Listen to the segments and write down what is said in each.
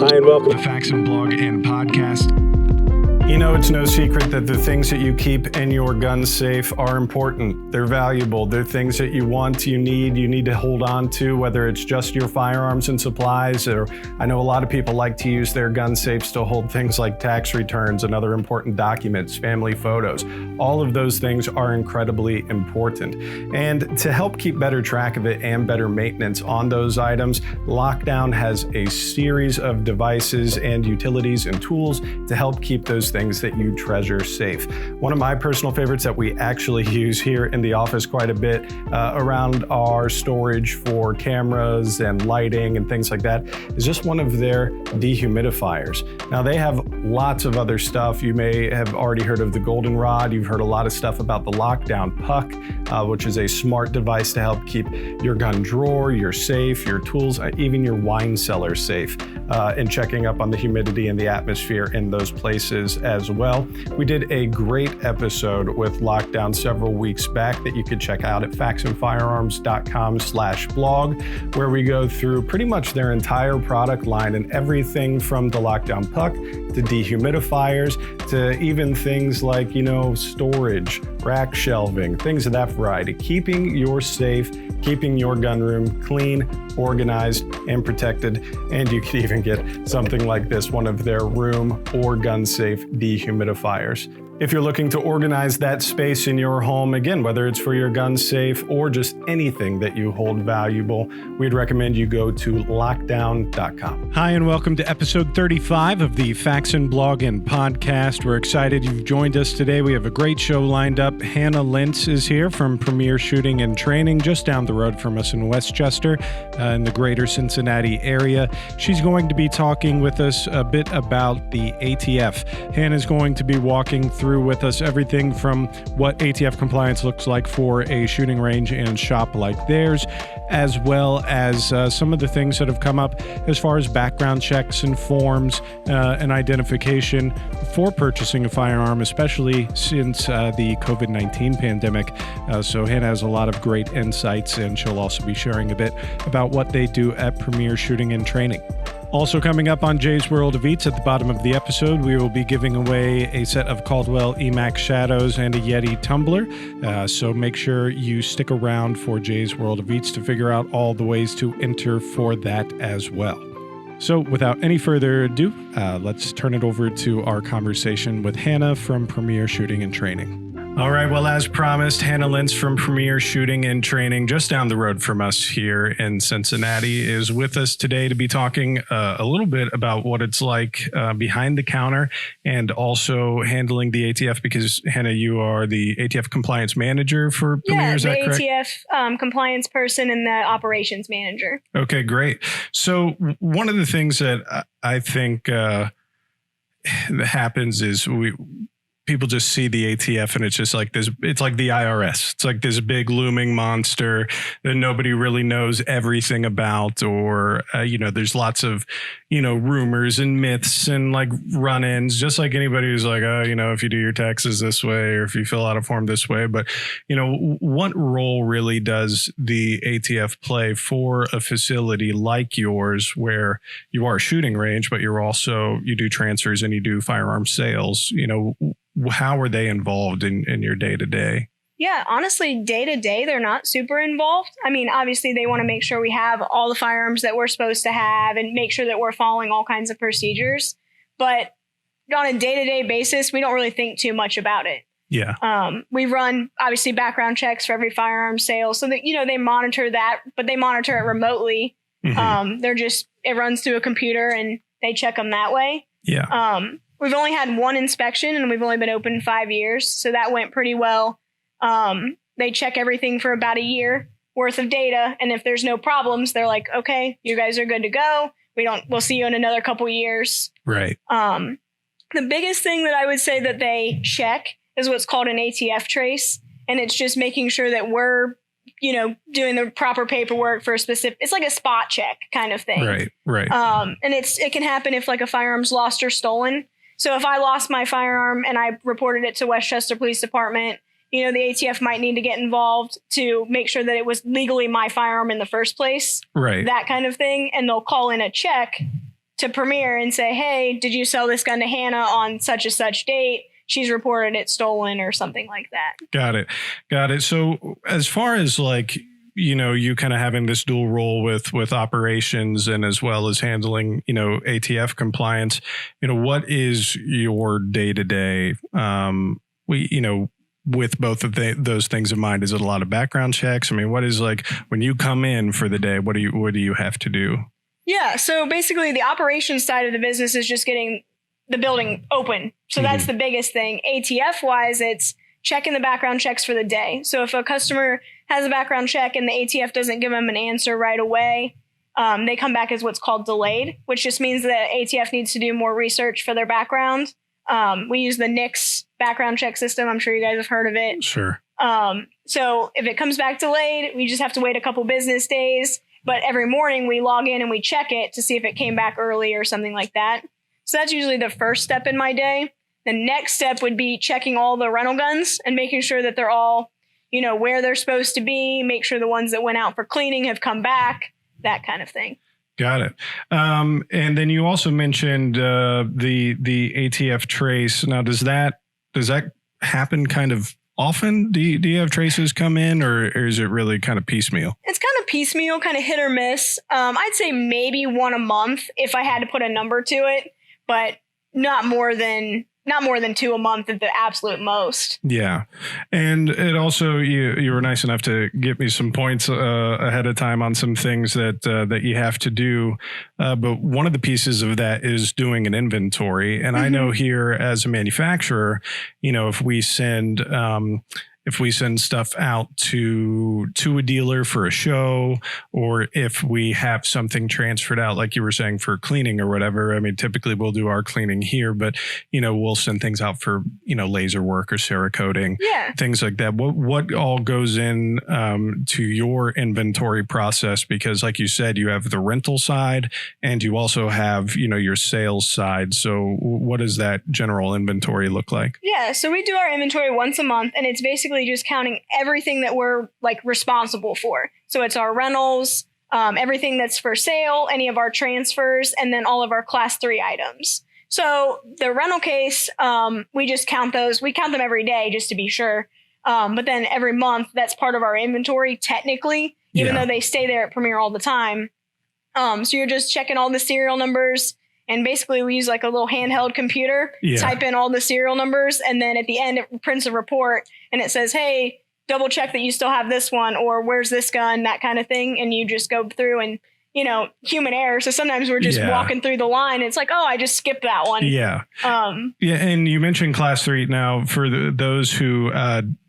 Hi, and welcome to the Faxon blog and podcast. You know, it's no secret that the things that you keep in your gun safe are important. They're valuable. They're things that you want, you need to hold on to, whether it's just your firearms and supplies, or I know a lot of people like to use their gun safes to hold things like tax returns and other important documents, family photos. All of those things are incredibly important. And to help keep better track of it and better maintenance on those items, Lockdown has a series of devices and utilities and tools to help keep those things that you treasure safe. One of my personal favorites that we actually use here in the office quite a bit around our storage for cameras and lighting and things like that is just one of their dehumidifiers. Now they have lots of other stuff. You may have already heard of the Goldenrod. You've heard a lot of stuff about the Lockdown Puck, which is a smart device to help keep your gun drawer, your safe, your tools, even your wine cellar safe, and checking up on the humidity and the atmosphere in those places as well. We did a great episode with Lockdown several weeks back that you could check out at faxonfirearms.com/blog, where we go through pretty much their entire product line and everything from the Lockdown Puck to dehumidifiers to even things like, storage, rack shelving, things of that variety. Keeping your safe, keeping your gun room clean, organized, and protected. And you could even get something like this, one of their room or gun safe dehumidifiers. If you're looking to organize that space in your home, again, whether it's for your gun safe or just anything that you hold valuable, we'd recommend you go to lockdown.com. Hi, and welcome to episode 35 of the Faxon blog and podcast. We're excited you've joined us today. We have a great show lined up. Hannah Lentz is here from Premier Shooting and Training, just down the road from us in Westchester, in the greater Cincinnati area. She's going to be talking with us a bit about the ATF. Hannah's going to be walking through with us everything from what ATF compliance looks like for a shooting range and shop like theirs, as well as some of the things that have come up as far as background checks and forms and identification for purchasing a firearm, especially since the COVID-19 pandemic. So Hannah has a lot of great insights, and she'll also be sharing a bit about what they do at Premier Shooting and Training. Also coming up on Jay's World of Eats at the bottom of the episode, we will be giving away a set of Caldwell Emax Shadows and a Yeti tumbler. So make sure you stick around for Jay's World of Eats to figure out all the ways to enter for that as well. So without any further ado, let's turn it over to our conversation with Hannah from Premier Shooting and Training. All right. Well, as promised, Hannah Lentz from Premier Shooting and Training, just down the road from us here in Cincinnati, is with us today to be talking a little bit about what it's like behind the counter and also handling the ATF, because Hannah, you are the ATF Compliance Manager for Premier, is that correct? Yeah, the ATF compliance person and the operations manager. Okay, great. So one of the things that I think that happens is people just see the ATF and it's just like this, it's like the IRS. It's like this big looming monster that nobody really knows everything about, or, there's lots of, rumors and myths and like run-ins, just like anybody who's like, if you do your taxes this way, or if you fill out a form this way. But, what role really does the ATF play for a facility like yours, where you are a shooting range, but you do transfers and you do firearm sales? How are they involved in your day-to-day? Yeah, honestly, day-to-day, they're not super involved. I mean, obviously, they want to make sure we have all the firearms that we're supposed to have and make sure that we're following all kinds of procedures. But on a day-to-day basis, we don't really think too much about it. Yeah. We run, obviously, background checks for every firearm sale so that, they monitor that, but they monitor it remotely. Mm-hmm. It runs through a computer and they check them that way. Yeah. We've only had one inspection and we've only been open 5 years. So that went pretty well. They check everything for about a year worth of data. And if there's no problems, they're like, okay, you guys are good to go. We'll see you in another couple years. Right. The biggest thing that I would say that they check is what's called an ATF trace. And it's just making sure that we're, doing the proper paperwork for it's like a spot check kind of thing. Right. And it can happen if like a firearm's lost or stolen. So if I lost my firearm and I reported it to Westchester Police Department, the ATF might need to get involved to make sure that it was legally my firearm in the first place. Right. That kind of thing. And they'll call in a check to Premier and say, hey, did you sell this gun to Hannah on such and such date? She's reported it stolen or something like that. Got it. So as far as like, you kind of having this dual role with operations and as well as handling, ATF compliance, what is your day to day? With both of those things in mind, is it a lot of background checks? I mean, what is like when you come in for the day, what do you have to do? Yeah. So basically the operations side of the business is just getting the building open. So that's the biggest thing. ATF wise, it's checking the background checks for the day. So if a customer has a background check and the ATF doesn't give them an answer right away, they come back as what's called delayed, which just means that ATF needs to do more research for their background. We use the NICS background check system. I'm sure you guys have heard of it. Sure. So if it comes back delayed, we just have to wait a couple business days. But every morning we log in and we check it to see if it came back early or something like that. So that's usually the first step in my day. The next step would be checking all the rental guns and making sure that they're all, where they're supposed to be, make sure the ones that went out for cleaning have come back, that kind of thing. Got it. And then you also mentioned the ATF trace. Now, does that happen kind of often? Do you have traces come in, or is it really kind of piecemeal? It's kind of piecemeal, kind of hit or miss. I'd say maybe one a month if I had to put a number to it, but not more than two a month at the absolute most. Yeah. And it also, you were nice enough to give me some points ahead of time on some things that you have to do. But one of the pieces of that is doing an inventory. And I know here as a manufacturer, if we send stuff out to a dealer for a show, or if we have something transferred out, like you were saying, for cleaning or whatever. I mean, typically we'll do our cleaning here, but, we'll send things out for, laser work or Cerakoting, things like that. What all goes in to your inventory process? Because like you said, you have the rental side and you also have, your sales side. So what does that general inventory look like? Yeah. So we do our inventory once a month, and it's basically just counting everything that we're like responsible for. So it's our rentals, everything that's for sale, any of our transfers, and then all of our class 3 items. So the rental case, we just count those. We count them every day just to be sure. But then every month, that's part of our inventory technically, even though they stay there at Premier all the time. So you're just checking all the serial numbers. And basically we use like a little handheld computer, type in all the serial numbers. And then at the end, it prints a report and it says, hey, double check that you still have this one, or where's this gun, that kind of thing. And you just go through and, human error. So sometimes we're just walking through the line. And it's like, oh, I just skipped that one. Yeah. And you mentioned class 3. Now for those who,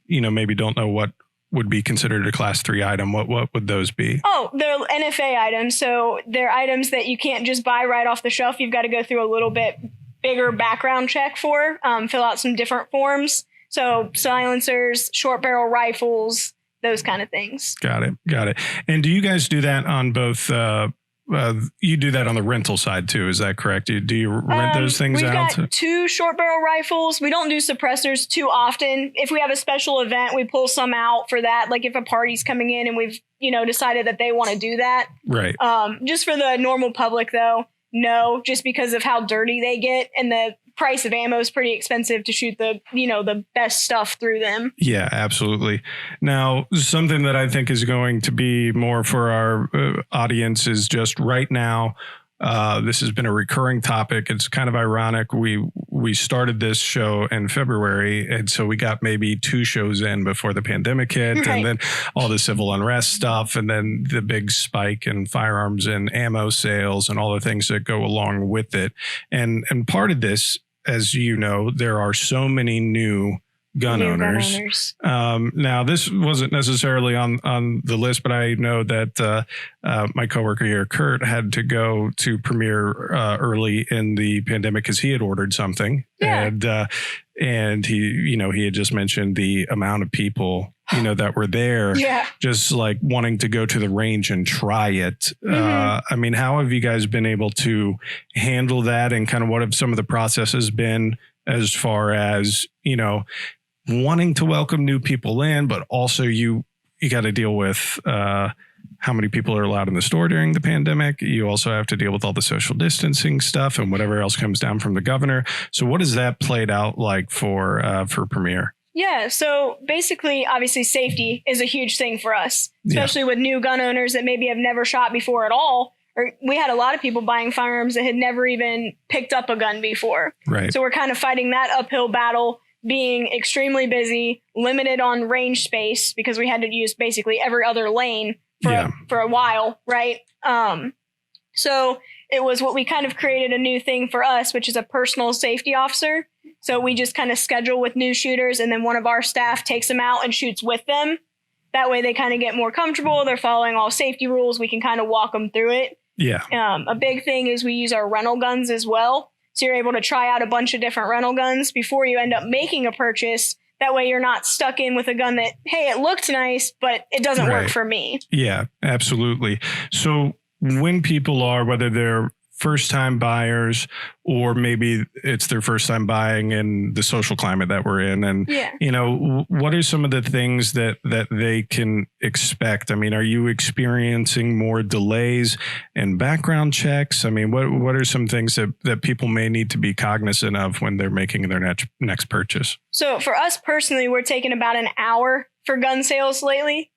maybe don't know what would be considered a class 3 item, what would those be? Oh, they're NFA items. So they're items that you can't just buy right off the shelf. You've got to go through a little bit bigger background check for, fill out some different forms. So silencers, short barrel rifles, those kind of things. Got it. And do you guys do that on both, you do that on the rental side too, is that correct? Do you rent those things out? We've got 2 short barrel rifles. We don't do suppressors too often. If we have a special event, we pull some out for that. Like if a party's coming in and we've, decided that they want to do that. Right. Just for the normal public though, no, just because of how dirty they get, and the price of ammo is pretty expensive to shoot the best stuff through them. Yeah, absolutely. Now, something that I think is going to be more for our audience is just right now. This has been a recurring topic. It's kind of ironic. We started this show in February, and so we got maybe 2 shows in before the pandemic hit, and then all the civil unrest stuff, and then the big spike in firearms and ammo sales and all the things that go along with it. And part of this, as you know, there are so many new gun owners. Now, this wasn't necessarily on the list, but I know that my coworker here, Kurt, had to go to Premier early in the pandemic because he had ordered something, and he had just mentioned the amount of people that were there, just like wanting to go to the range and try it. I mean, how have you guys been able to handle that, and kind of what have some of the processes been as far as wanting to welcome new people in, but also you got to deal with how many people are allowed in the store during the pandemic. You also have to deal with all the social distancing stuff and whatever else comes down from the governor. So what has that played out like for Premier? Yeah. So basically, obviously, safety is a huge thing for us, especially with new gun owners that maybe have never shot before at all. Or we had a lot of people buying firearms that had never even picked up a gun before. Right. So we're kind of fighting that uphill battle, being extremely busy, limited on range space because we had to use basically every other lane for a while. Right. So it was what we kind of created a new thing for us, which is a personal safety officer. So we just kind of schedule with new shooters, and then one of our staff takes them out and shoots with them. That way they kind of get more comfortable. They're following all safety rules. We can kind of walk them through it. Yeah. A big thing is we use our rental guns as well. So you're able to try out a bunch of different rental guns before you end up making a purchase. That way you're not stuck in with a gun that, hey, it looked nice, but it doesn't work for me. Yeah, absolutely. So when people are, whether they're first time buyers or maybe it's their first time buying in the social climate that we're in, and you know, what are some of the things that they can expect? I mean, are you experiencing more delays in background checks? I mean, what are some things that people may need to be cognizant of when they're making their next purchase? So for us personally, we're taking about an hour for gun sales lately,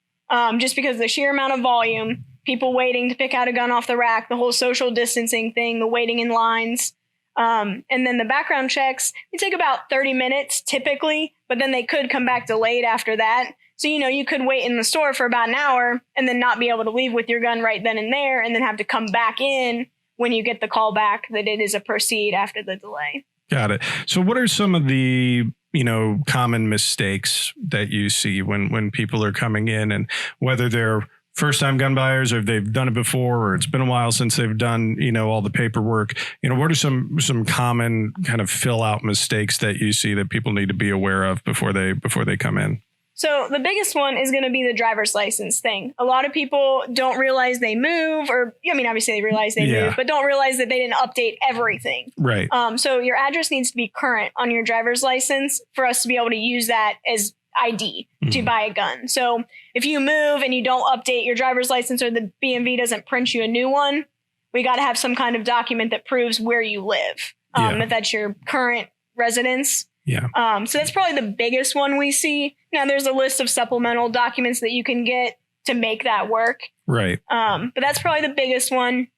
just because of the sheer amount of volume. People waiting to pick out a gun off the rack, the whole social distancing thing, the waiting in lines. And then the background checks, they take about 30 minutes typically, but then they could come back delayed after that. So, you know, you could wait in the store for about an hour and then not be able to leave with your gun right then and there, and then have to come back in when you get the call back that it is a proceed after the delay. Got it. So what are some of the, you know, common mistakes that you see when people are coming in, and whether they're first-time gun buyers, or if they've done it before, or it's been a while since they've done, you know, all the paperwork, you know, what are some common kind of fill out mistakes that you see that people need to be aware of before they come in? So the biggest one is going to be the driver's license thing. A lot of people don't realize they move, or, I mean, obviously they realize they move, but don't realize that they didn't update everything. Right. So your address needs to be current on your driver's license for us to be able to use that as ID to buy a gun. So if you move and you don't update your driver's license, or the BMV doesn't print you a new one, we got to have some kind of document that proves where you live, that that's your current residence. Yeah. So that's probably the biggest one we see. Now there's a list of supplemental documents that you can get to make that work. Right. But that's probably the biggest one.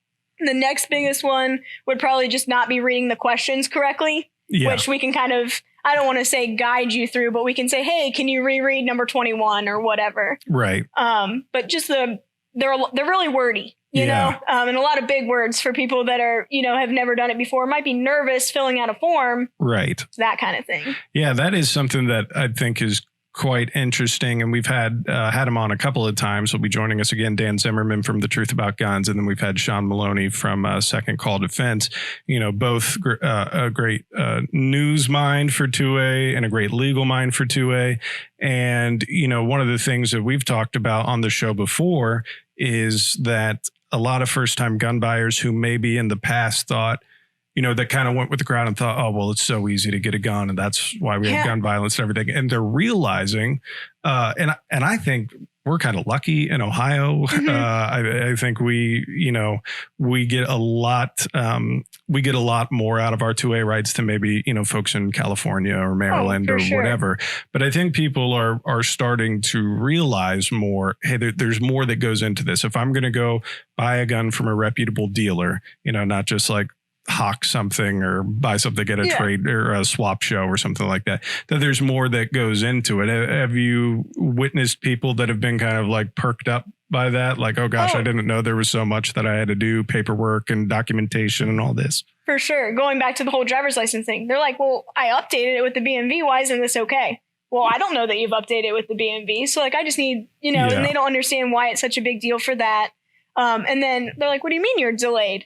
The next biggest one would probably just not be reading the questions correctly, which we can kind of, I don't want to say guide you through, but we can say, hey, can you reread number 21 or whatever? Right. But just they're really wordy, you know, and a lot of big words for people that are, you know, have never done it before, might be nervous filling out a form. Right. That kind of thing. Yeah, that is something that I think is quite interesting. And we've had him on a couple of times. He'll be joining us again, Dan Zimmerman from The Truth About Guns. And then we've had Sean Maloney from Second Call Defense, you know, both a great news mind for 2A and a great legal mind for 2A. And, you know, one of the things that we've talked about on the show before is that a lot of first time gun buyers who maybe in the past thought, you know, that kind of went with the crowd and thought, oh, well, it's so easy to get a gun, and that's why we have gun violence and everything. And they're realizing, and I think we're kind of lucky in Ohio. I think we get a lot more out of our 2A rights than maybe, you know, folks in California or Maryland or whatever. But I think people are starting to realize more, hey, there's more that goes into this. If I'm going to go buy a gun from a reputable dealer, you know, not just like hawk something or buy something at a trade or a swap show or something like that there's more that goes into it. Have you witnessed people that have been kind of like perked up by that? Like, oh gosh, I didn't know there was so much that I had to do, paperwork and documentation and all this. For sure. Going back to the whole driver's license thing, they're like, well, I updated it with the BMV. Why isn't this okay? Well, I don't know that you've updated it with the BMV. So like, I just need, you know, and they don't understand why it's such a big deal for that. And then they're like, what do you mean you're delayed?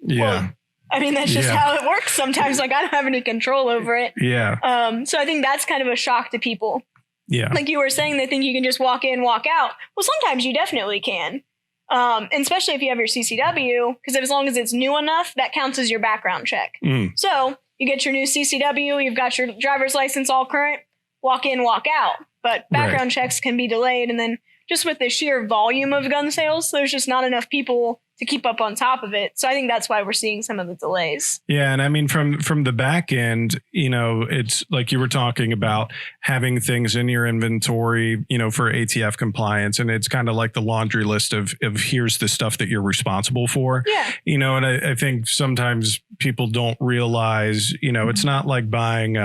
Well, I mean, that's just how it works sometimes. Like, I don't have any control over it. Yeah. So I think that's kind of a shock to people. Yeah. Like you were saying, they think you can just walk in, walk out. Well, sometimes you definitely can. And especially if you have your CCW, because as long as it's new enough, that counts as your background check. So you get your new CCW, you've got your driver's license all current, walk in, walk out. But background checks can be delayed. And then just with the sheer volume of gun sales, there's just not enough people to keep up on top of it. So I think that's why we're seeing some of the delays. Yeah. And I mean, from the back end, it's like you were talking about having things in your inventory, for ATF compliance. And it's kind of like the laundry list of here's the stuff that you're responsible for. Yeah. And I think sometimes people don't realize, it's not like buying,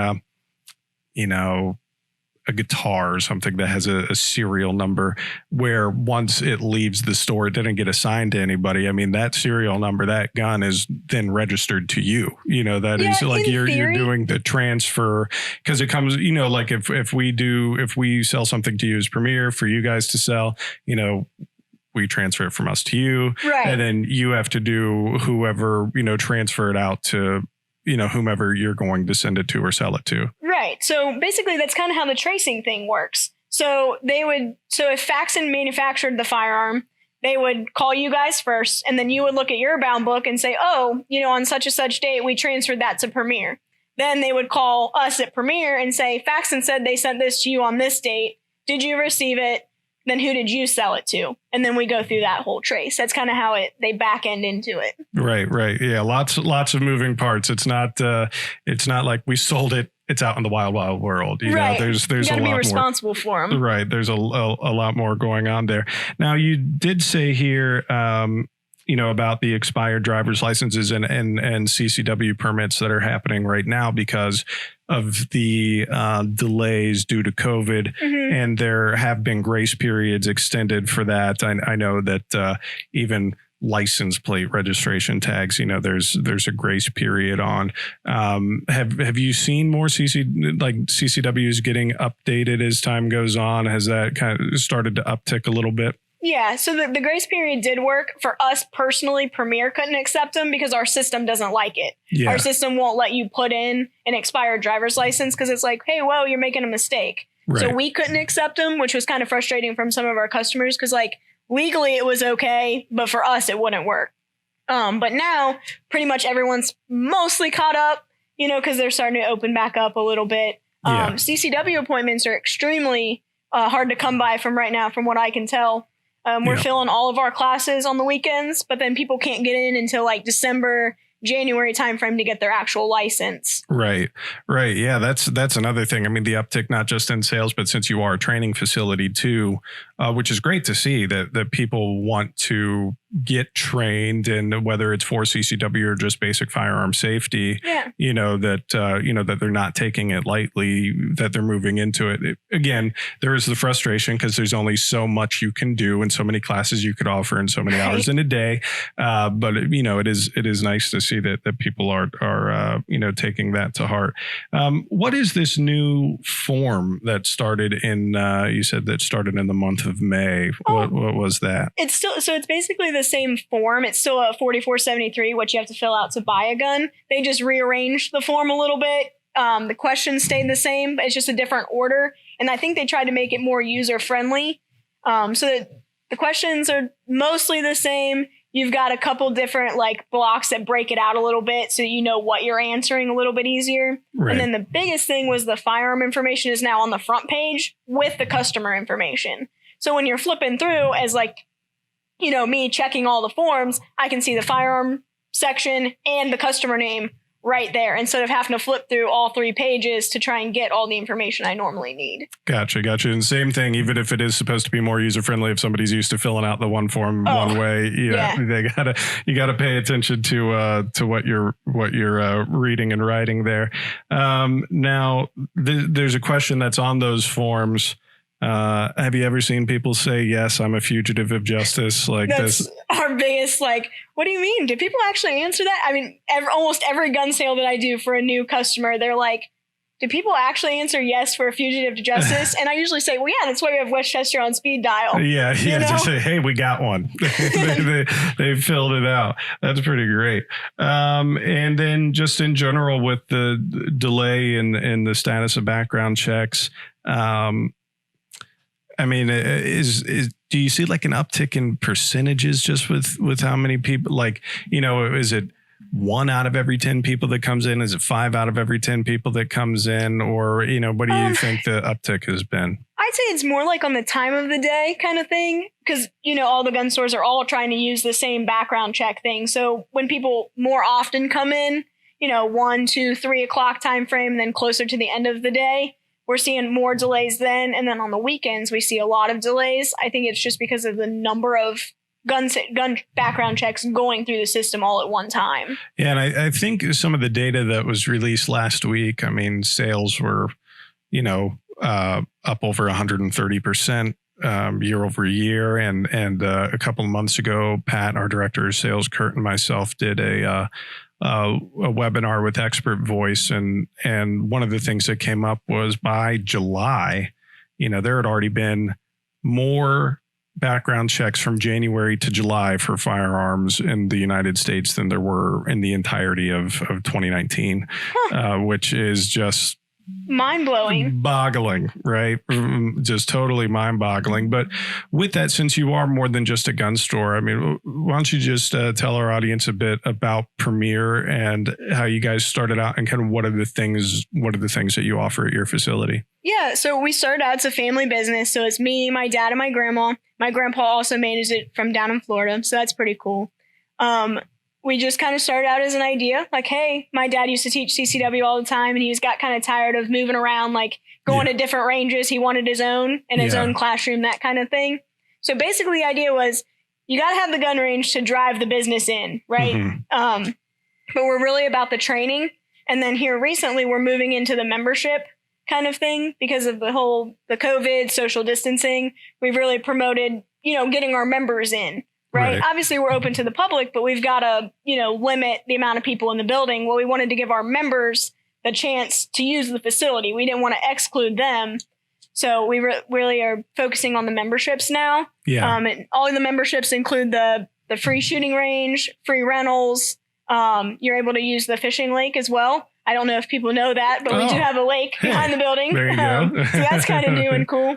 a guitar or something that has a serial number where once it leaves the store, it didn't get assigned to anybody. I mean, that serial number, that gun is then registered to you. That is like you're doing the transfer because it comes, like if we sell something to you as Premier for you guys to sell, we transfer it from us to you. Right. And then you have to do whoever, transfer it out to, whomever you're going to send it to or sell it to. Right. So basically that's kind of how the tracing thing works. So if Faxon manufactured the firearm, they would call you guys first, and then you would look at your bound book and say, on such and such date, we transferred that to Premier. Then they would call us at Premier and say, Faxon said they sent this to you on this date. Did you receive it? Then who did you sell it to? And then we go through that whole trace. That's kind of how they back end into it. Right. Yeah. Lots of moving parts. It's not like we sold it. It's out in the wild world. Right. There's you gotta a lot be responsible more, for them. Right. There's a lot more going on there. Now you did say here, about the expired driver's licenses and CCW permits that are happening right now because of the delays due to COVID. Mm-hmm. And there have been grace periods extended for that. I know that even license plate registration tags, there's a grace period on. Have you seen more CCWs getting updated as time goes on? Has that kind of started to uptick a little bit? Yeah, so the grace period did work. For us personally, Premier couldn't accept them because our system doesn't like it. Yeah. Our system won't let you put in an expired driver's license because it's like, hey, whoa, you're making a mistake. Right. So we couldn't accept them, which was kind of frustrating from some of our customers because legally it was okay, but for us it wouldn't work. But now pretty much everyone's mostly caught up, because they're starting to open back up a little bit. Yeah. CCW appointments are extremely hard to come by from right now, from what I can tell. We're filling all of our classes on the weekends, but then people can't get in until December, January timeframe to get their actual license. Right. Yeah, that's another thing. I mean, the uptick, not just in sales, but since you are a training facility too, which is great to see that people want to get trained, and whether it's for CCW or just basic firearm safety, that they're not taking it lightly, that they're moving into it. Again, there is the frustration because there's only so much you can do and so many classes you could offer and so many hours in a day. But it is nice to see that people are taking that to heart. What is this new form that started in, you said that started in the month of May? What was that? It's basically the same form. It's still a 4473, what you have to fill out to buy a gun. They just rearranged the form a little bit. The questions stayed the same, but it's just a different order. And I think they tried to make it more user friendly. So that the questions are mostly the same. You've got a couple different blocks that break it out a little bit so you know what you're answering a little bit easier. Right. And then the biggest thing was the firearm information is now on the front page with the customer information. So when you're flipping through as me checking all the forms, I can see the firearm section and the customer name right there instead of having to flip through all 3 pages to try and get all the information I normally need. Gotcha. And same thing, even if it is supposed to be more user friendly, if somebody's used to filling out the one form one way, you gotta pay attention to what you're reading and writing there. Now there's a question that's on those forms. Have you ever seen people say, yes, I'm a fugitive of justice? That's our biggest, what do you mean? Do people actually answer that? I mean, almost every gun sale that I do for a new customer, they're like, do people actually answer yes for a fugitive to justice? And I usually say, well, yeah, that's why we have Westchester on speed dial. Yeah. Just say, hey, we got one. they filled it out. That's pretty great. And then just in general with the delay in the status of background checks, I mean, do you see an uptick in percentages just with how many people, is it 1 out of every 10 people that comes in? Is it 5 out of every 10 people that comes in? Or, what do you think the uptick has been? I I'd say it's more like on the time of the day kind of thing, because, all the gun stores are all trying to use the same background check thing. So when people more often come in, 1, 2, 3 o'clock time frame, then closer to the end of the day, we're seeing more delays then. And then on the weekends, we see a lot of delays. I think it's just because of the number of gun background checks going through the system all at one time. Yeah, and I think some of the data that was released last week, sales were, up over 130% year over year. And a couple of months ago, Pat, our director of sales, Kurt, and myself did a webinar with Expert Voice. And one of the things that came up was by July, there had already been more background checks from January to July for firearms in the United States than there were in the entirety of 2019, which is just mind-blowing, boggling, right? Just totally mind-boggling. But with that, since you are more than just a gun store, why don't you just tell our audience a bit about Premier and how you guys started out, and kind of what are the things that you offer at your facility? Yeah, so we started out as a family business. So it's me, my dad, and my grandma. My grandpa also manages it from down in Florida, so that's pretty cool. We just kind of started out as an idea, like, hey, my dad used to teach CCW all the time, and he got kind of tired of moving around, like going to different ranges. He wanted his own in his own classroom, that kind of thing. So basically the idea was you got to have the gun range to drive the business in, right? Mm-hmm. But we're really about the training. And then here recently, we're moving into the membership kind of thing because of the COVID, social distancing. We've really promoted, getting our members in. Right. Obviously, we're open to the public, but we've got to, limit the amount of people in the building. Well, we wanted to give our members the chance to use the facility. We didn't want to exclude them. So we really are focusing on the memberships now. Yeah. And all of the memberships include the free shooting range, free rentals. You're able to use the fishing lake as well. I don't know if people know that, but we do have a lake behind the building. There you go. So that's kind of new and cool.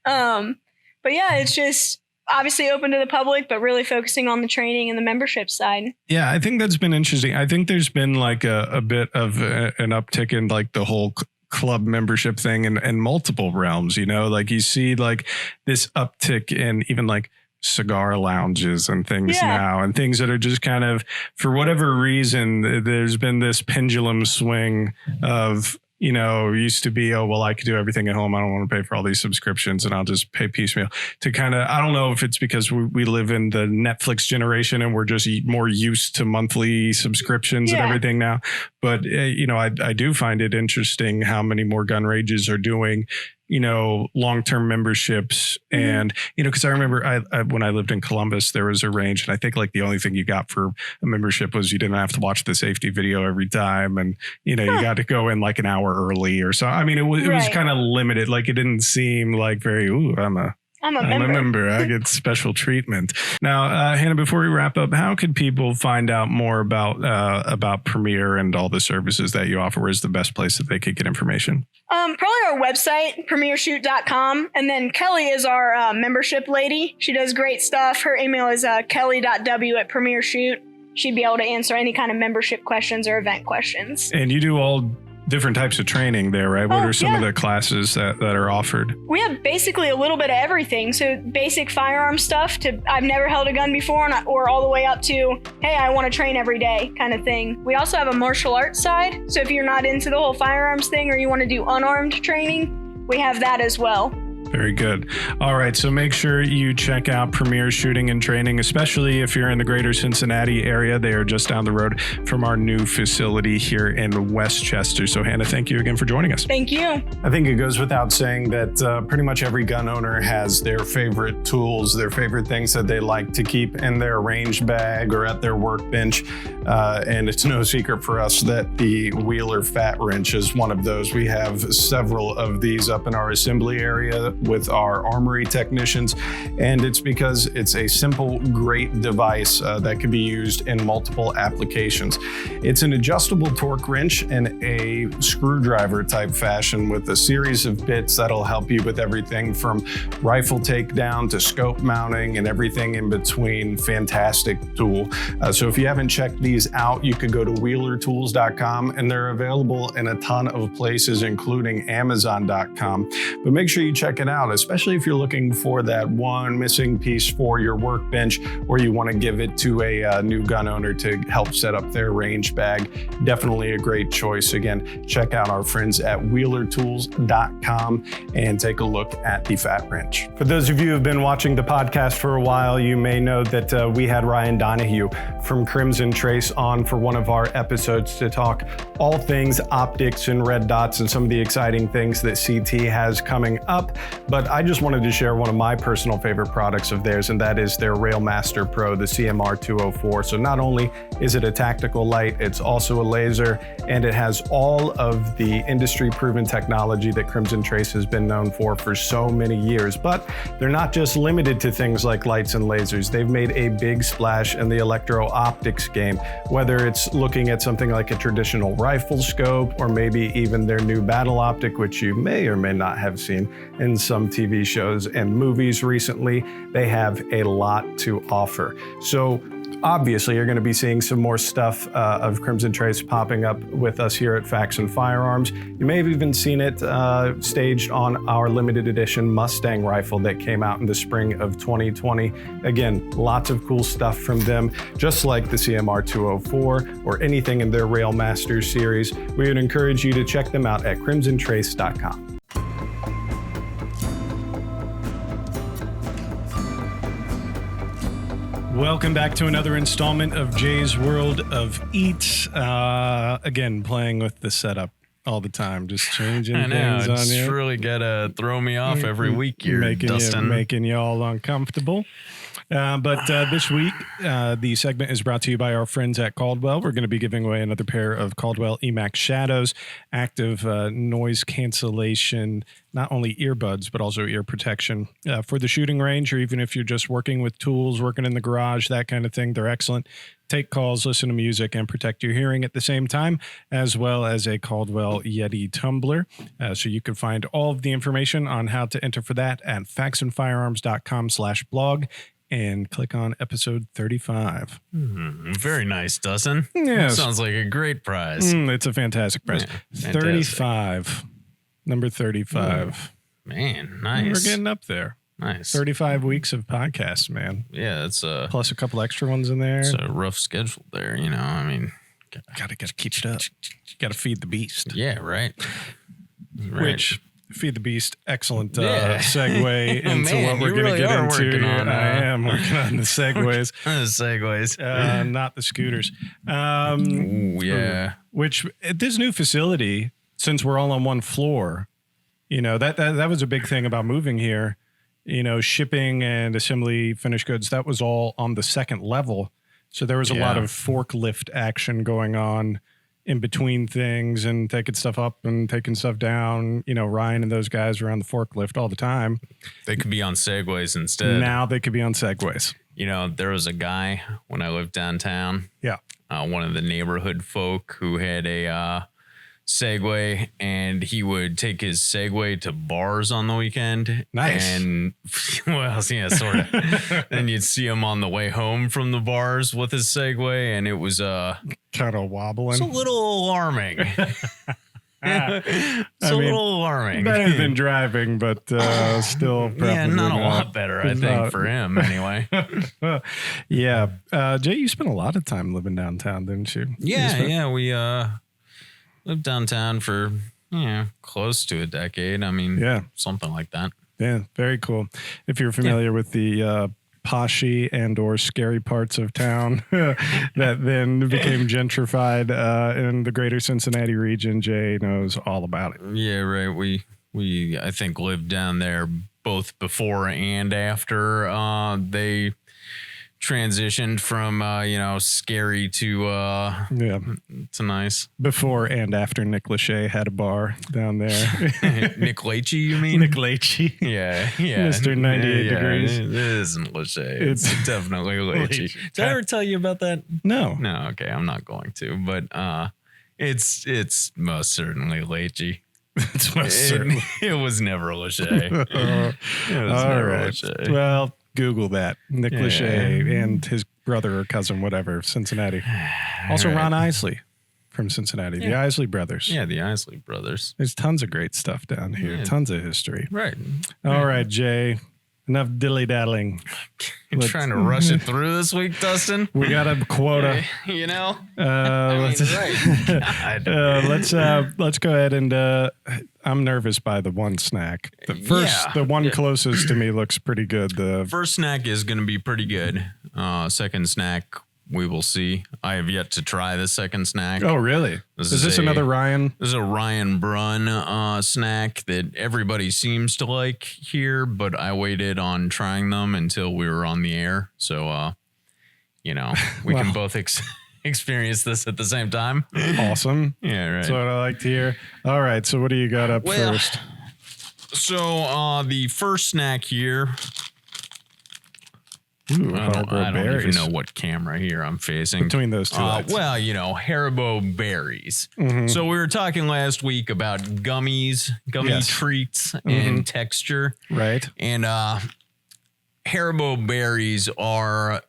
But yeah, it's just obviously open to the public, but really focusing on the training and the membership side. Yeah, I think that's been interesting. I think there's been like a bit of an uptick in like the whole club membership thing in multiple realms, like you see like this uptick in even like cigar lounges and things now, and things that are just kind of, for whatever reason, there's been this pendulum swing of, used to be, I could do everything at home. I don't want to pay for all these subscriptions and I'll just pay piecemeal, to kind of, I don't know if it's because we live in the Netflix generation and we're just more used to monthly subscriptions and everything now. But, I do find it interesting how many more gun ranges are doing, long-term memberships. And, because I remember when I lived in Columbus, there was a range, and I think like the only thing you got for a membership was you didn't have to watch the safety video every time. And, you got to go in like an hour early or so. It was kind of limited. Like it didn't seem like very, I'm a member. I get special treatment. Now, Hannah, before we wrap up, how could people find out more about Premier and all the services that you offer? Where's the best place that they could get information? Probably our website, premiershoot.com. And then Kelly is our membership lady. She does great stuff. Her email is kelly.w@premiershoot. She'd be able to answer any kind of membership questions or event questions. And you do all different types of training there, right? What are some of the classes that are offered? We have basically a little bit of everything. So basic firearm stuff to I've never held a gun before, or all the way up to, hey, I want to train every day kind of thing. We also have a martial arts side. So if you're not into the whole firearms thing or you want to do unarmed training, we have that as well. Very good. All right. So make sure you check out Premier Shooting and Training, especially if you're in the greater Cincinnati area. They are just down the road from our new facility here in Westchester. So Hannah, thank you again for joining us. Thank you. I think it goes without saying that pretty much every gun owner has their favorite tools, their favorite things that they like to keep in their range bag or at their workbench. And it's no secret for us that the Wheeler Fat Wrench is one of those. We have several of these up in our assembly area with our armory technicians, and it's because it's a simple, great device that can be used in multiple applications. It's an adjustable torque wrench in a screwdriver type fashion with a series of bits that'll help you with everything from rifle takedown to scope mounting and everything in between. Fantastic tool. So if you haven't checked these out, you could go to wheelertools.com, and they're available in a ton of places, including amazon.com. But make sure you check it it out, especially if you're looking for that one missing piece for your workbench, or you want to give it to a new gun owner to help set up their range bag. Definitely a great choice. Again, check out our friends at wheelertools.com and take a look at the Fat Wrench. For those of you who have been watching the podcast for a while, you may know that we had Ryan Donahue from Crimson Trace on for one of our episodes to talk all things optics and red dots and some of the exciting things that CT has coming up. But I just wanted to share one of my personal favorite products of theirs, and that is their Railmaster Pro, the CMR 204. So not only is it a tactical light, it's also a laser, and it has all of the industry-proven technology that Crimson Trace has been known for so many years. But they're not just limited to things like lights and lasers. They've made a big splash in the electro-optics game, whether it's looking at something like a traditional rifle scope, or maybe even their new battle optic, which you may or may not have seen in some TV shows and movies recently. They have a lot to offer. So obviously, you're going to be seeing some more stuff of Crimson Trace popping up with us here at Faxon Firearms. You may have even seen it staged on our limited edition Mustang rifle that came out in the spring of 2020. Again, lots of cool stuff from them, just like the CMR 204 or anything in their Railmaster series. We would encourage you to check them out at crimsontrace.com. Welcome back to another installment of Jay's World of Eats. Again, playing with the setup all the time, just changing things on you. It's really gotta throw me off every week here, Dustin. Making you all uncomfortable. But this week, the segment is brought to you by our friends at Caldwell. We're going to be giving away another pair of Caldwell EMAX Shadows, active noise cancellation, not only earbuds, but also ear protection for the shooting range, or even if you're just working with tools, working in the garage, that kind of thing. They're excellent. Take calls, listen to music, and protect your hearing at the same time, as well as a Caldwell Yeti tumbler. So you can find all of the information on how to enter for that at faxonfirearms.com/blog. And click on episode 35. Very nice, Dustin. Yes. Sounds like a great prize. It's a fantastic prize. Yeah, 35. Number 35. Man, nice. We're getting up there. Nice. 35 weeks of podcasts, man. Yeah, it's plus a couple extra ones in there. It's a rough schedule there, you know. I mean, gotta keep it up. Gotta feed the beast. Yeah, right. Which Feed the Beast, excellent segue into what we're going to get into. I am working on the segues. Not the scooters. Yeah. Which at this new facility, since we're all on one floor, you know, that was a big thing about moving here. You know, shipping and assembly finished goods, that was all on the second level. So there was a lot of forklift action going on in between things and taking stuff up and taking stuff down. You know, Ryan and those guys were on the forklift all the time. They could be on Segways instead. Now they could be on Segways. You know, there was a guy when I lived downtown. Yeah. One of the neighborhood folk who had a Segway, and he would take his Segway to bars on the weekend. Nice. And, well, yeah, sort of. Then you'd see him on the way home from the bars with his Segway, and it was kind of wobbling. It's a little alarming. It's a little alarming. Better than driving, but still probably not a lot better, I think, for him anyway. Yeah. Jay, you spent a lot of time living downtown, didn't you? Yeah, we lived downtown for close to a decade. I mean, something like that. Yeah, very cool. If you're familiar with the poshy and or scary parts of town that then became gentrified in the greater Cincinnati region, Jay knows all about it. Yeah, right. We I think lived down there both before and after they transitioned from scary to nice. Before and after Nick Lachey had a bar down there. Nick Lachey, you mean? Nick Lachey. Yeah. Mr. 98 degrees. It isn't Lachey. It's definitely Lachey. Did I ever tell you about that? No. Okay, I'm not going to, but it's most certainly Lachey. It's most certainly. It was never Lachey. It was never Lachey. Well, Google that. Nick Lachey and his brother or cousin, whatever, Cincinnati. Also, Ron Isley from Cincinnati. The Yeah. Isley brothers. Yeah, the Isley brothers. There's tons of great stuff down here. Yeah. Tons of history. Right. All right, Jay. Enough dilly-daddling. You're Let's- trying to rush it through this week, Dustin. We got a quota. You know? Let's, right. let's go ahead and I'm nervous by the one snack. The one closest to me looks pretty good. The First snack is going to be pretty good. Second snack, we will see. I have yet to try the second snack. Oh, really? Is this another Ryan? This is a Ryan Brunn snack that everybody seems to like here, but I waited on trying them until we were on the air. So, we can both experience this at the same time. Awesome. Yeah, right. That's what I like to hear. All right, so what do you got up first? So the first snack here. Ooh, I don't Berries. even know what camera here I'm facing. Between those two lights. Haribo Berries. Mm-hmm. So we were talking last week about gummy treats and texture. Right. And Haribo Berries are,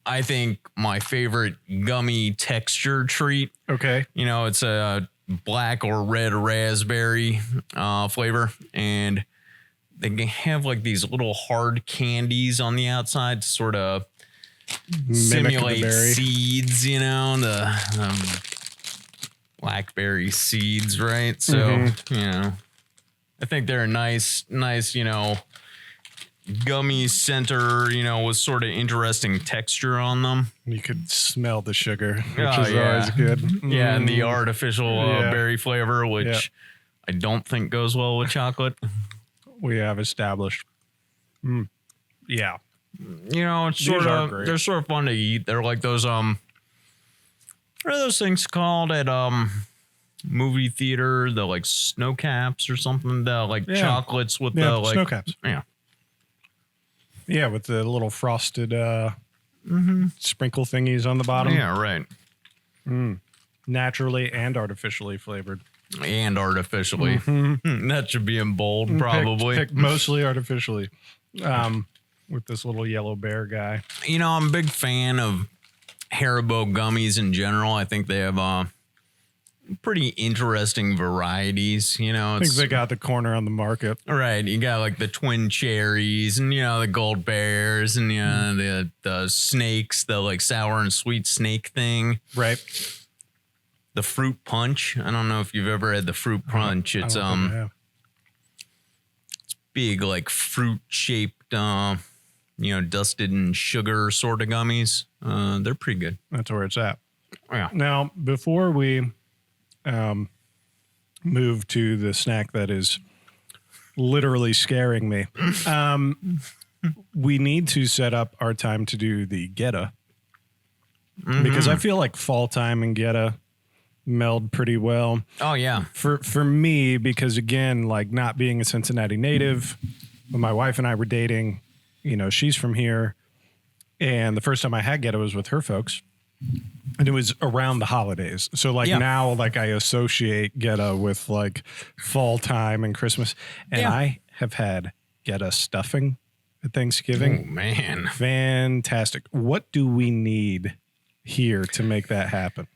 I think, my favorite gummy texture treat. Okay. It's a black or red raspberry flavor. And they have like these little hard candies on the outside to sort of simulate seeds, the blackberry seeds, right? So, I think they're a nice, gummy center, with sort of interesting texture on them. You could smell the sugar, which Oh, is yeah. always good. Yeah, and the artificial Yeah. berry flavor, which I don't think goes well with chocolate. We have established. Yeah. It's These sort are of great. they're sort of fun to eat. They're like those what are those things called at movie theater? The like snow caps or something. The like chocolates with the like snow caps. Yeah. Yeah, with the little frosted sprinkle thingies on the bottom. Yeah, right. Naturally and artificially flavored. And artificially. That should be in bold, probably. Picked mostly artificially. With this little yellow bear guy. I'm a big fan of Haribo gummies in general. I think they have pretty interesting varieties. I think they got the corner on the market. Right, you got like the twin cherries and the gold bears and the snakes, the like sour and sweet snake thing. Right. The fruit punch. I don't know if you've ever had the fruit punch. It's it's big like fruit shaped dusted in sugar sort of gummies. They're pretty good. That's where it's at. Yeah. Now, before we move to the snack that is literally scaring me, we need to set up our time to do the Geta. Because I feel like fall time and Geta meld pretty well. Oh yeah. For me, because again, like not being a Cincinnati native, when my wife and I were dating, she's from here. And the first time I had Geta was with her folks. And it was around the holidays. So now, like I associate Geta with like fall time and Christmas. And I have had Geta stuffing at Thanksgiving. Oh man. Fantastic. What do we need here to make that happen?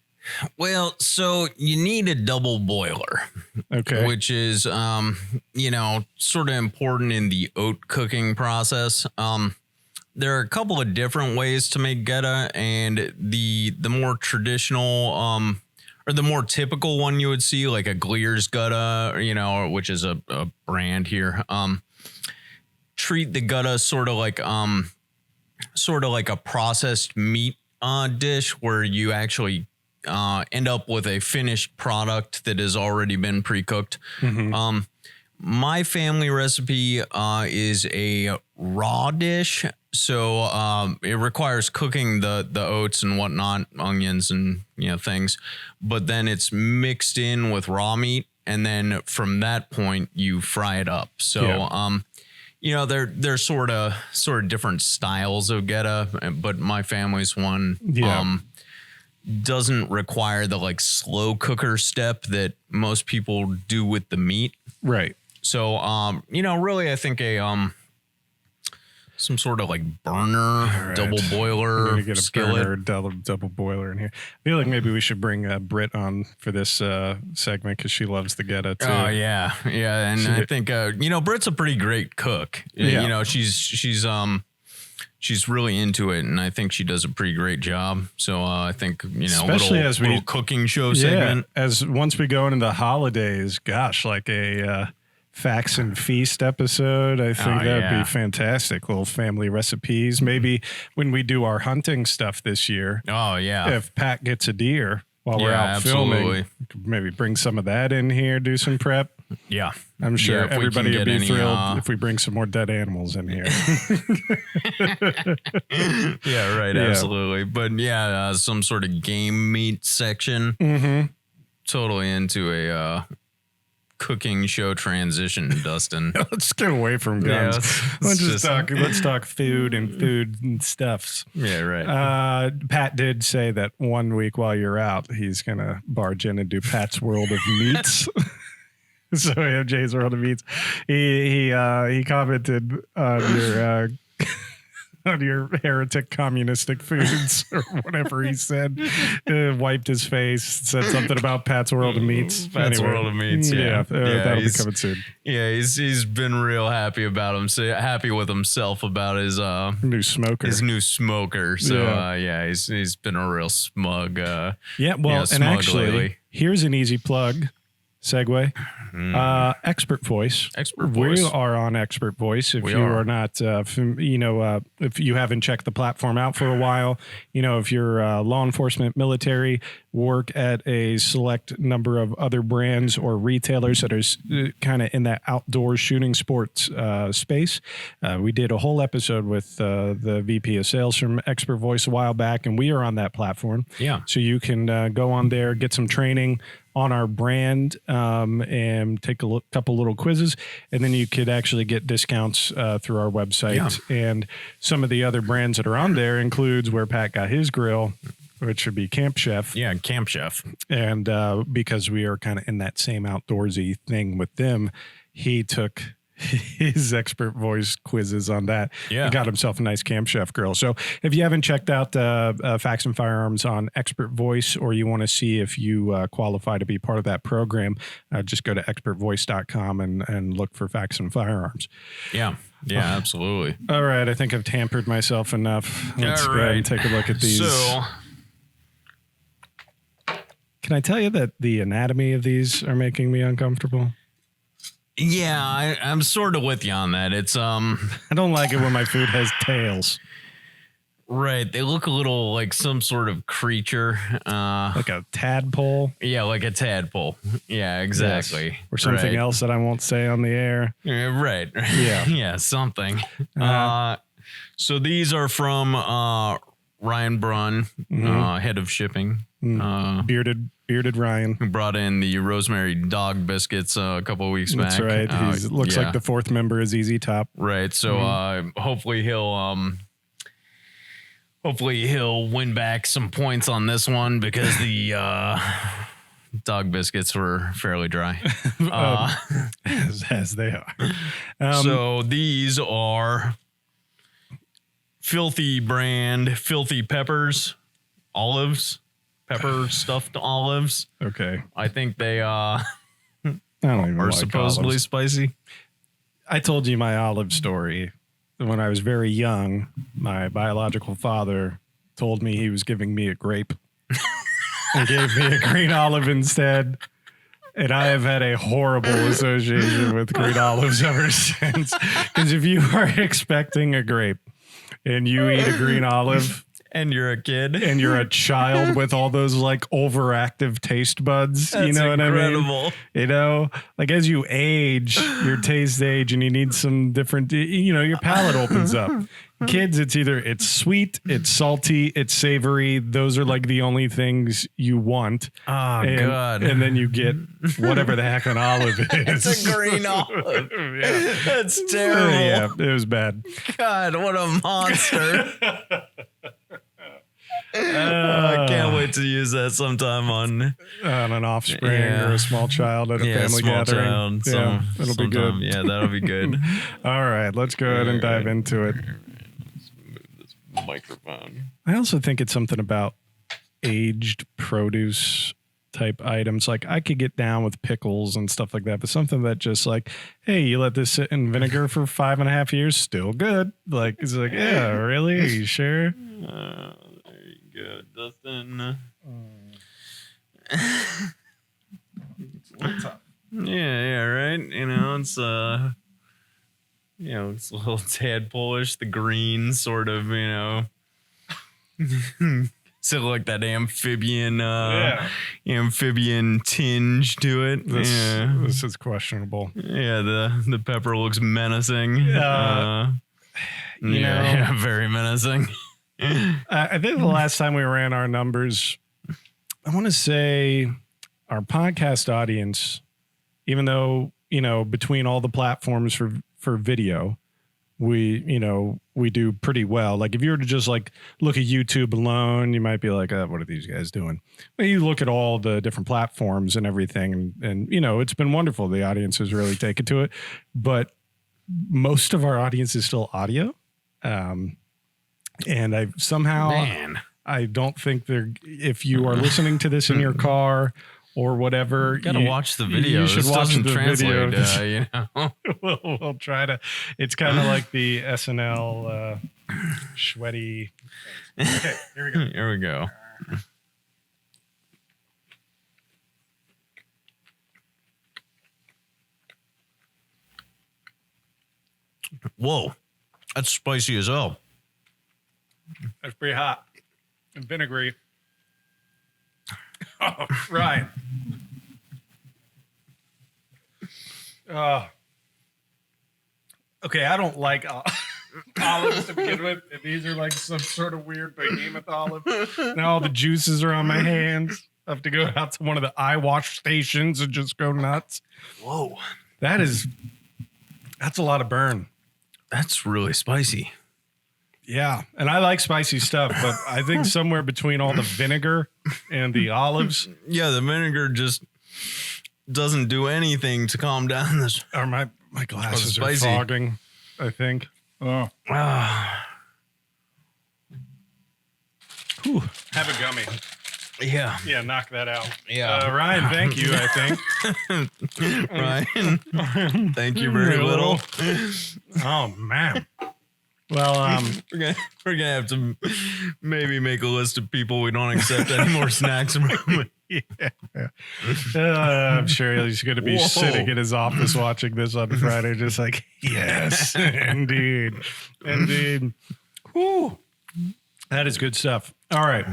Well, so you need a double boiler. Okay. Which is, sort of important in the oat cooking process. There are a couple of different ways to make Geta, and the more traditional, or the more typical one you would see, like a Gleer's Geta, which is a brand here. Treat the Geta sort of like a processed meat dish where you actually end up with a finished product that has already been pre-cooked. My family recipe is a raw dish. So it requires cooking the oats and whatnot, onions and things, but then it's mixed in with raw meat, and then from that point you fry it up. So they're sort of different styles of Geta, but my family's one doesn't require the like slow cooker step that most people do with the meat. Right. So really I think a some sort of like burner, double boiler, We're gonna get a skillet. burner, double boiler in here. I feel like maybe we should bring Britt on for this segment because she loves the Geta too. Oh yeah, and I think Britt's a pretty great cook. Yeah. You know, she's really into it, and I think she does a pretty great job. So I think Especially as we- little cooking show segment. As once we go into the holidays, gosh, like a Faxon feast episode, I think that'd be fantastic. Little family recipes. Maybe when we do our hunting stuff this year, Oh yeah, if Pat gets a deer while we're Yeah, out filming, absolutely. we could maybe bring some of that in here, do some prep. yeah. I'm sure Yeah, if we can everybody would get be any, thrilled if we bring some more dead animals in here. Yeah, right. Yeah. Absolutely. But some sort of game meat section. Mm-hmm. Totally into a cooking show transition, Dustin. Let's get away from Yeah, guns. let's Let's talk food and stuffs. Yeah, right. Pat did say that 1 week while you're out, he's gonna barge in and do Pat's World of Meats. So we have Jay's World of Meats. He commented on your on your heretic communistic foods or whatever he said. Wiped his face, said something about Pat's World of Meats. Pat's World of Meats, yeah. That'll be he's- coming soon. Yeah, he's been real happy about happy with himself about his New smoker. new smoker. So Yeah. he's been a real smug. Well, smug and actually, lately. here's an easy plug. Segue. Expert Voice. Expert Voice. We are on Expert Voice. If We you are. are not, if you haven't checked the platform out for a while, if you're law enforcement, military, work at a select number of other brands or retailers that are kind of in that outdoor shooting sports space. We did a whole episode with the VP of Sales from Expert Voice a while back, and we are on that platform. Yeah. So you can go on there, get some training on our brand, and take a couple little quizzes, and then you could actually get discounts through our website. And some of the other brands that are on there includes where Pat got his grill, which would be Camp Chef. Yeah, Camp Chef. And because we are kind of in that same outdoorsy thing with them, he took his Expert Voice quizzes on that. Yeah. And got himself a nice Camp Chef grill. So if you haven't checked out Faxon Firearms on Expert Voice, or you want to see if you qualify to be part of that program, just go to expertvoice.com and look for Faxon Firearms. Yeah. Yeah, absolutely. All right. I think I've tampered myself enough. Let's All go ahead right. and take a look at these. So, Can I tell you that the anatomy of these are making me uncomfortable? yeah, I'm sort of with you on that. It's I don't like it when my food has tails, right. They look a little like some sort of creature. like a tadpole. Yeah, like a tadpole. Yeah, exactly. Yes. Or something Right. else that I won't say on the air. Yeah, right. Yeah. Yeah, something. So these are from Ryan Brunn, head of shipping. Bearded Ryan. Who brought in the rosemary dog biscuits a couple of weeks back. That's right. He looks like the fourth member is Easy Top. Right. So hopefully he'll win back some points on this one because the dog biscuits were fairly dry. As they are. So these are Filthy brand, Filthy Peppers, olives, pepper stuffed olives. Okay. I think they I don't even are like supposedly olives. spicy. I told you my olive story. When I was very young, my biological father told me he was giving me a grape and gave me a green olive instead. And I have had a horrible association with green olives ever since. Because if you are expecting a grape and you eat a green olive And you're a kid. and you're a child with all those like overactive taste buds, you That's know what I mean? incredible. You know, like as you age, your taste age, and you need some different, your palate opens up. Kids, it's sweet, it's salty, it's savory. Those are like the only things you want. Oh, and, God. And then you get whatever the heck an olive is. It's a green olive. Yeah. That's terrible. Yeah, it was bad. God, what a monster. I can't wait to use that sometime on An offspring Yeah. or a small child at a family small gathering. child. It'll be good. Yeah, that'll be good. All right, let's go ahead and dive into it. microphone. I also think it's something about aged produce type items. Like I could get down with pickles and stuff like that, but something that just like, hey, you let this sit in vinegar for 5.5 years, still good. Like it's like, yeah, really? Are you sure? There you go, Dustin. What's up? Yeah, right. It's it's a little tadpole-ish. The green sort of, so like that amphibian tinge to it. This is questionable. Yeah, the pepper looks menacing. Very menacing. I think the last time we ran our numbers, I want to say our podcast audience, even though, between all the platforms for video, we do pretty well. Like if you were to just like look at YouTube alone, you might be like, what are these guys doing? But you look at all the different platforms and everything, and it's been wonderful. The audience has really taken to it, but most of our audience is still audio. And I don't think if you are listening to this in your car or whatever, gotta watch the video. You should this watch doesn't the translate, video. We'll try to. It's kind of like the SNL sweaty. Okay, here we go. Here we go. Whoa, that's spicy as hell. That's pretty hot and vinegary. Oh, Ryan. Okay, I don't like olives to begin with. And these are like some sort of weird behemoth olive. Now all the juices are on my hands. I have to go out to one of the eye wash stations and just go nuts. Whoa. That's a lot of burn. That's really spicy. Yeah, and I like spicy stuff, but I think somewhere between all the vinegar and the olives. Yeah, the vinegar just doesn't do anything to calm down this. Or my glasses are fogging, I think. Oh. Whew. Have a gummy. Yeah. Yeah, knock that out. Yeah. Ryan, thank you, I think. Ryan, thank you very little. Oh, man. Well, we're gonna have to maybe make a list of people we don't accept any more snacks from. I'm sure he's going to be sitting in his office watching this on Friday, just like, yes, indeed. Whew. That is good stuff. All right.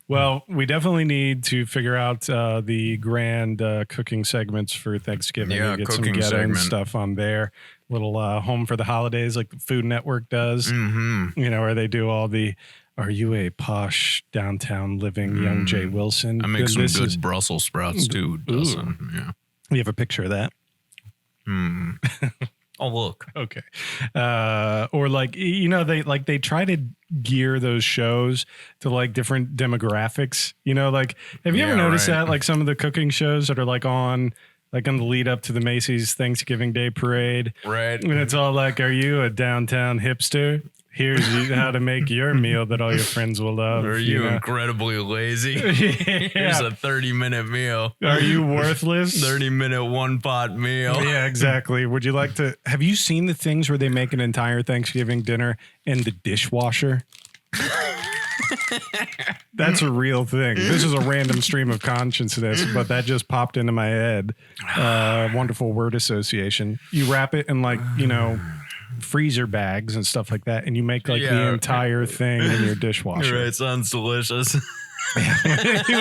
Well, we definitely need to figure out the grand cooking segments for Thanksgiving. Yeah, get cooking some segment stuff on there. Little home for the holidays, like the Food Network does. Mm-hmm. Where they do all the. Are you a posh downtown living young Jay Wilson? I make some good Brussels sprouts too, Dustin. Yeah. You have a picture of that? Oh, look. Okay. Or like, they try to gear those shows to like different demographics, have you ever noticed that? Like some of the cooking shows that are like on the lead up to the Macy's Thanksgiving Day Parade. Right. And it's all like, are you a downtown hipster? Here's how to make your meal that all your friends will love. Are you incredibly lazy? Here's a 30-minute meal. Are you worthless? 30-minute one-pot meal. Yeah, exactly. Would you like to... Have you seen the things where they make an entire Thanksgiving dinner in the dishwasher? That's a real thing. This is a random stream of consciousness, but that just popped into my head. Wonderful word association. You wrap it in freezer bags and stuff like that, and you make the entire thing in your dishwasher. Right, sounds delicious. Maybe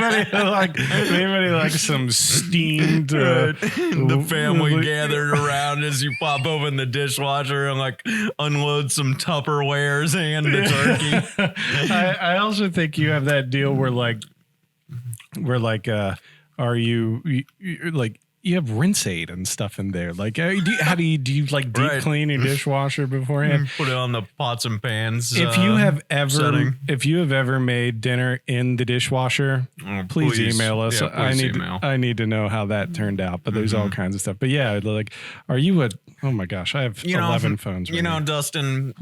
like some steamed. The family gathered around as you pop open the dishwasher and unload some Tupperwares and the turkey. I also think you have that deal where are you you have rinse aid and stuff in there. Like, do you deep clean your dishwasher beforehand? Put it on the pots and pans. If you have ever made dinner in the dishwasher, please email us. Yeah, I need to know how that turned out. But there's all kinds of stuff. But yeah, are you oh my gosh, I have 11 phones. Dustin.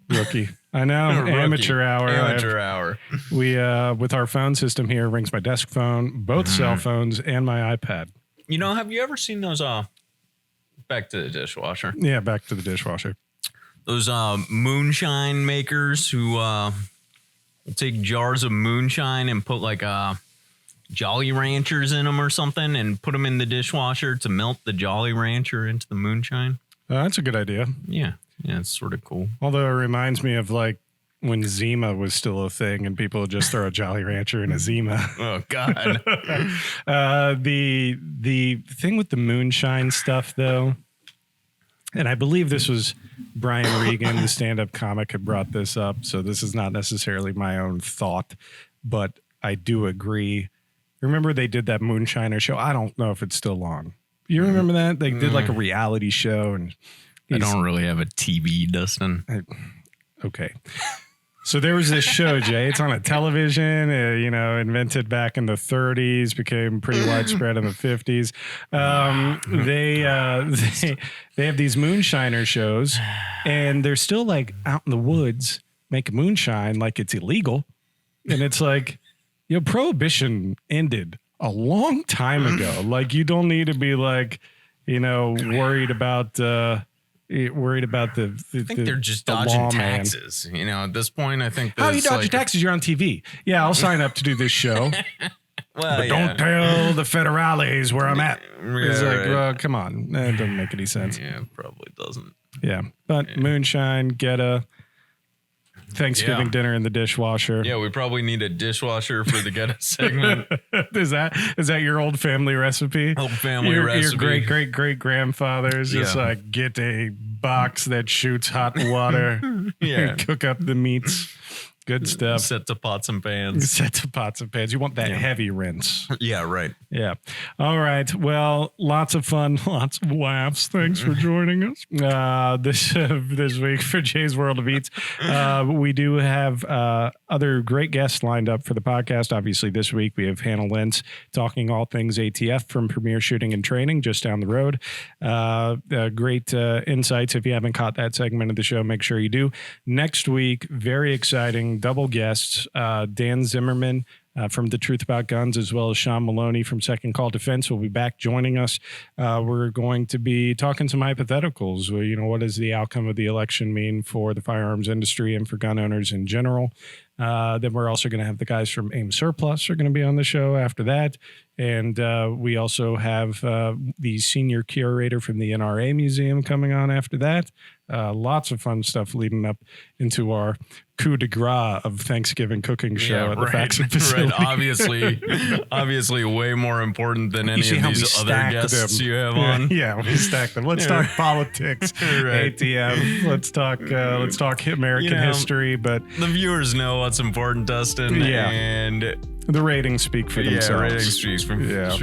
Rookie. I know. Rookie. Amateur hour. Amateur hour. We, with our phone system here, rings my desk phone, both cell phones, and my iPad. You know, have you ever seen those, back to the dishwasher? Yeah, back to the dishwasher. Those moonshine makers who will take jars of moonshine and put like Jolly Ranchers in them or something and put them in the dishwasher to melt the Jolly Rancher into the moonshine. That's a good idea. Yeah, it's sort of cool. Although it reminds me of like when Zima was still a thing and people would just throw a Jolly Rancher in a Zima. Oh, God. The thing with the moonshine stuff, though, and I believe this was Brian Regan, the stand-up comic, had brought this up, so this is not necessarily my own thought, but I do agree. Remember they did that Moonshiner show? I don't know if it's still on. You remember that? They did like a reality show. And I don't really have a TV, Dustin. Okay. So there was this show, Jay. It's on a television, invented back in the 30s, became pretty widespread in the 50s. They have these moonshiner shows, and they're still like out in the woods making moonshine like it's illegal. And it's like, prohibition ended a long time ago. Like, you don't need to be like, worried about the I think they're just dodging taxes. At this point, I think. How you dodge your taxes? You're on TV. Yeah, I'll sign up to do this show. But don't tell the federales where I'm at. It's like, well, come on. That doesn't make any sense. Yeah, it probably doesn't. Yeah, but moonshine, get a Thanksgiving dinner in the dishwasher. Yeah, we probably need a dishwasher for the get a segment. Is that your old family recipe? Old family recipe. Your great grandfather's just like, get a box that shoots hot water. And cook up the meats. Good stuff. Set to pots and pans. You want that heavy rinse. Yeah, right. Yeah. All right. Well, lots of fun, lots of laughs. Thanks for joining us this week for Jay's World of Eats. We do have other great guests lined up for the podcast. Obviously, this week we have Hannah Lentz talking all things ATF from Premier Shooting and Training just down the road. Great insights. If you haven't caught that segment of the show, make sure you do. Next week, very exciting. Double guests, Dan Zimmerman from The Truth About Guns, as well as Sean Maloney from Second Call Defense will be back joining us. We're going to be talking some hypotheticals. What does the outcome of the election mean for the firearms industry and for gun owners in general? Then we're also going to have the guys from AIM Surplus are going to be on the show after that. And we also have the senior curator from the NRA Museum coming on after that. Lots of fun stuff leading up into our coup de grace of Thanksgiving cooking show at the Faxon facility. Right. Obviously way more important than any of these other guests you have on. Yeah, we stack them. Let's talk politics, ATF. Let's talk American history. But the viewers know what's important, Dustin. Yeah. And the ratings speak for themselves. Yeah, ratings speak for themselves.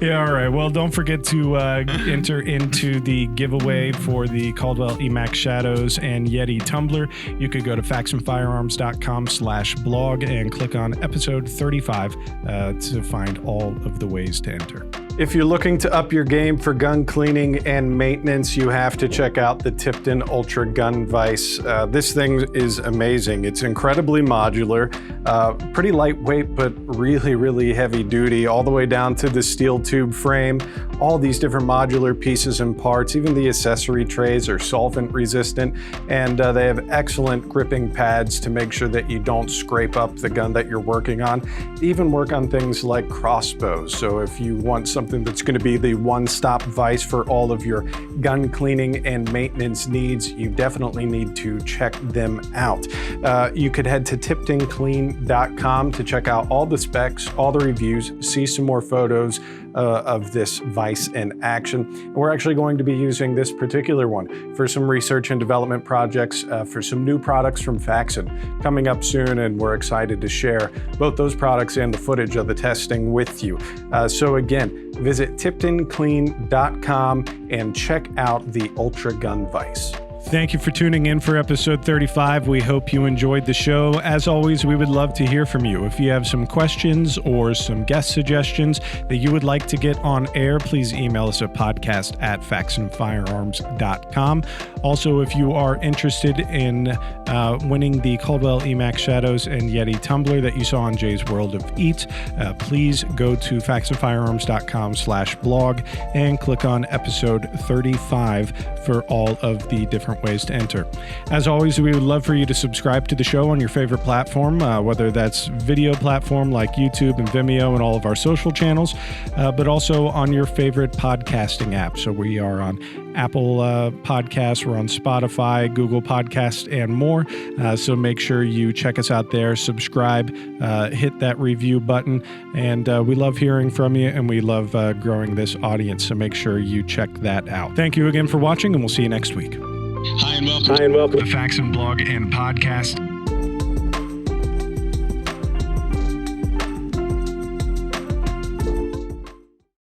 Yeah, all right. Well, don't forget to enter into the giveaway for the Caldwell EMAC Shadows and Yeti tumbler. You could go to faxonfirearms.com/blog and click on episode 35 to find all of the ways to enter. If you're looking to up your game for gun cleaning and maintenance, you have to check out the Tipton Ultra Gun Vise. This thing is amazing. It's incredibly modular, pretty lightweight, but really, really heavy duty, all the way down to the steel tube frame. All these different modular pieces and parts, even the accessory trays are solvent resistant, and they have excellent gripping pads to make sure that you don't scrape up the gun that you're working on. They even work on things like crossbows. So if you want something that's going to be the one-stop vise for all of your gun cleaning and maintenance needs, you definitely need to check them out. You could head to tiptonclean.com to check out all the specs, all the reviews, see some more photos of this vise in action. And we're actually going to be using this particular one for some research and development projects for some new products from Faxon coming up soon, and we're excited to share both those products and the footage of the testing with you. So again, visit tiptonclean.com and check out the Ultra Gun Vise. Thank you for tuning in for episode 35. We hope you enjoyed the show. As always, we would love to hear from you. If you have some questions or some guest suggestions that you would like to get on air, please email us at podcast@faxonfirearms.com. Also, if you are interested in winning the Caldwell Emax Shadows and Yeti tumbler that you saw on Jay's World of Eat, please go to faxonfirearms.com/blog and click on episode 35 for all of the different ways to enter. As always, we would love for you to subscribe to the show on your favorite platform, whether that's video platform like YouTube and Vimeo and all of our social channels, but also on your favorite podcasting app. So we are on Apple Podcasts, we're on Spotify, Google Podcasts, and more. So make sure you check us out there, subscribe, hit that review button, and we love hearing from you, and we love growing this audience. So make sure you check that out. Thank you again for watching, and we'll see you next week. Hi and welcome to the Faxon blog and podcast.